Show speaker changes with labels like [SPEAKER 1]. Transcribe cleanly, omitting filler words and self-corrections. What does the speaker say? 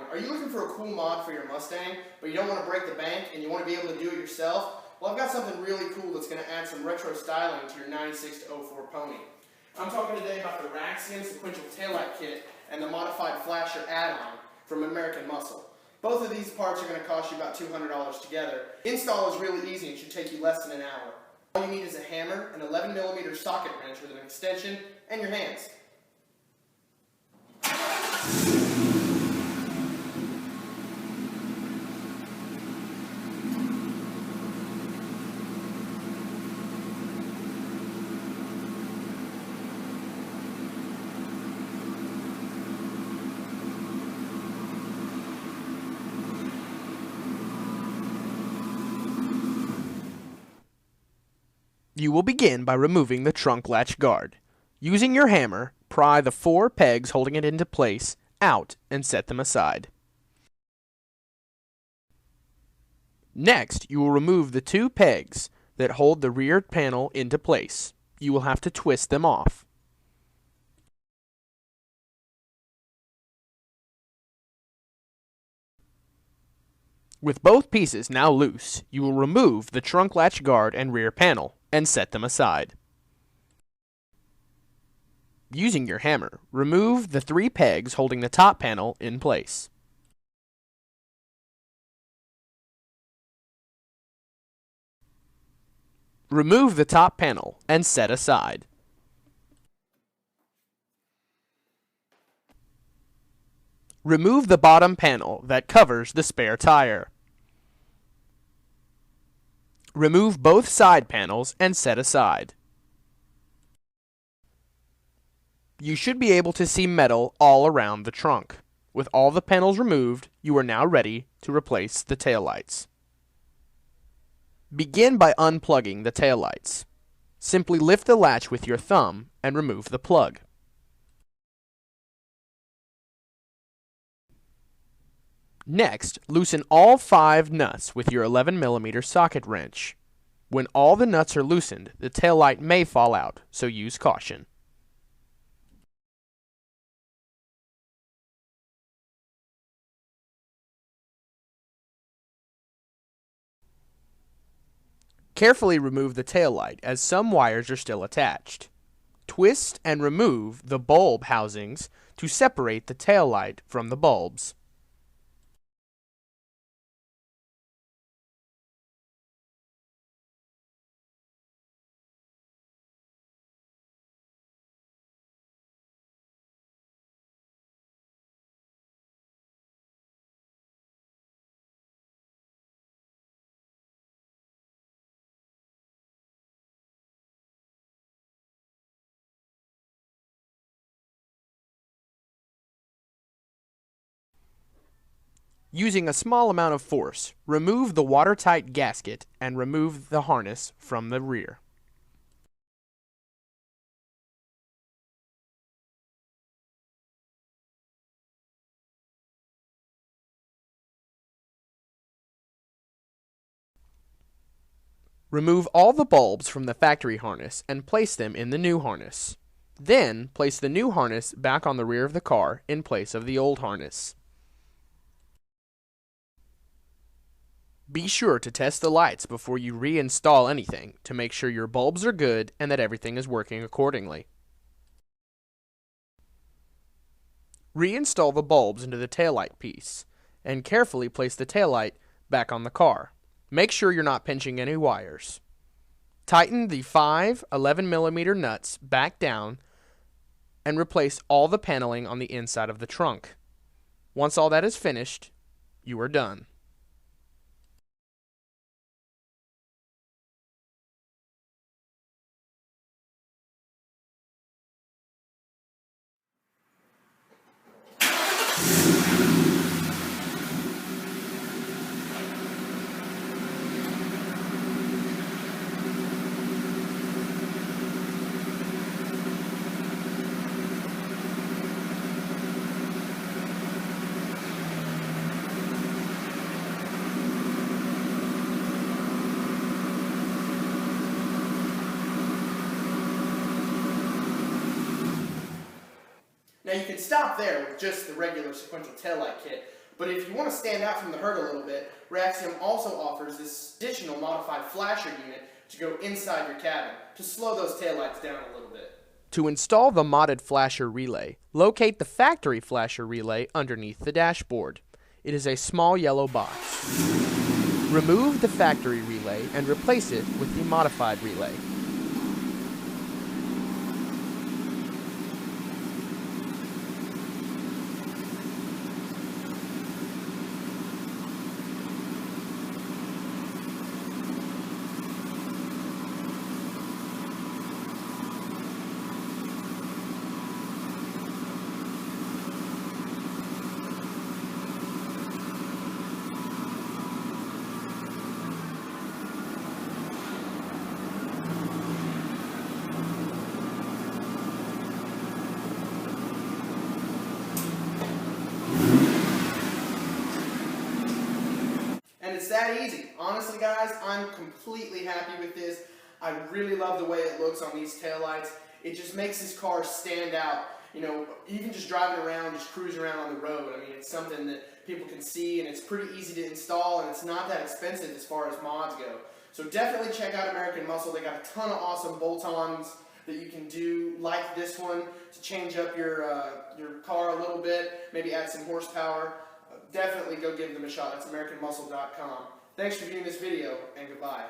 [SPEAKER 1] Are you looking for a cool mod for your Mustang, but you don't want to break the bank and you want to be able to do it yourself? Well, I've got something really cool that's going to add some retro styling to your 96 to 04 Pony. I'm talking today about the Raxiom Sequential taillight kit and the modified flasher add-on from American Muscle. Both of these parts are going to cost you about $200 together. Install is really easy and should take you less than an hour. All you need is a hammer, an 11mm socket wrench with an extension, and your hands.
[SPEAKER 2] You will begin by removing the trunk latch guard. Using your hammer, pry the 4 pegs holding it into place out and set them aside. Next, you will remove the 2 pegs that hold the rear panel into place. You will have to twist them off. With both pieces now loose, you will remove the trunk latch guard and rear panel and set them aside. Using your hammer, remove the 3 pegs holding the top panel in place. Remove the top panel and set aside. Remove the bottom panel that covers the spare tire. Remove both side panels and set aside. You should be able to see metal all around the trunk. With all the panels removed, you are now ready to replace the taillights. Begin by unplugging the taillights. Simply lift the latch with your thumb and remove the plug. Next, loosen all 5 nuts with your 11mm socket wrench. When all the nuts are loosened, the taillight may fall out, so use caution. Carefully remove the taillight as some wires are still attached. Twist and remove the bulb housings to separate the taillight from the bulbs. Using a small amount of force, remove the watertight gasket and remove the harness from the rear. Remove all the bulbs from the factory harness and place them in the new harness. Then, place the new harness back on the rear of the car in place of the old harness. Be sure to test the lights before you reinstall anything to make sure your bulbs are good and that everything is working accordingly. Reinstall the bulbs into the taillight piece and carefully place the taillight back on the car. Make sure you're not pinching any wires. Tighten the 5 11mm nuts back down and replace all the paneling on the inside of the trunk. Once all that is finished, you are done.
[SPEAKER 1] Now you can stop there with just the regular sequential taillight kit, But if you want to stand out from the herd a little bit, Raxiom also offers this additional modified flasher unit to go inside your cabin to slow those taillights down a little bit.
[SPEAKER 2] To install the modded flasher relay, locate the factory flasher relay underneath the dashboard. It is a small yellow box. Remove the factory relay and replace it with the modified relay.
[SPEAKER 1] And it's that easy. Honestly, guys, I'm completely happy with this. I really love the way it looks on these taillights. It just makes this car stand out. You know, even just driving around, just cruising around on the road. I mean, it's something that people can see, and it's pretty easy to install, and it's not that expensive as far as mods go. So definitely check out American Muscle. They got a ton of awesome bolt-ons that you can do, like this one, to change up your car a little bit, maybe add some horsepower. Definitely go give them a shot. That's AmericanMuscle.com. Thanks for viewing this video, and goodbye.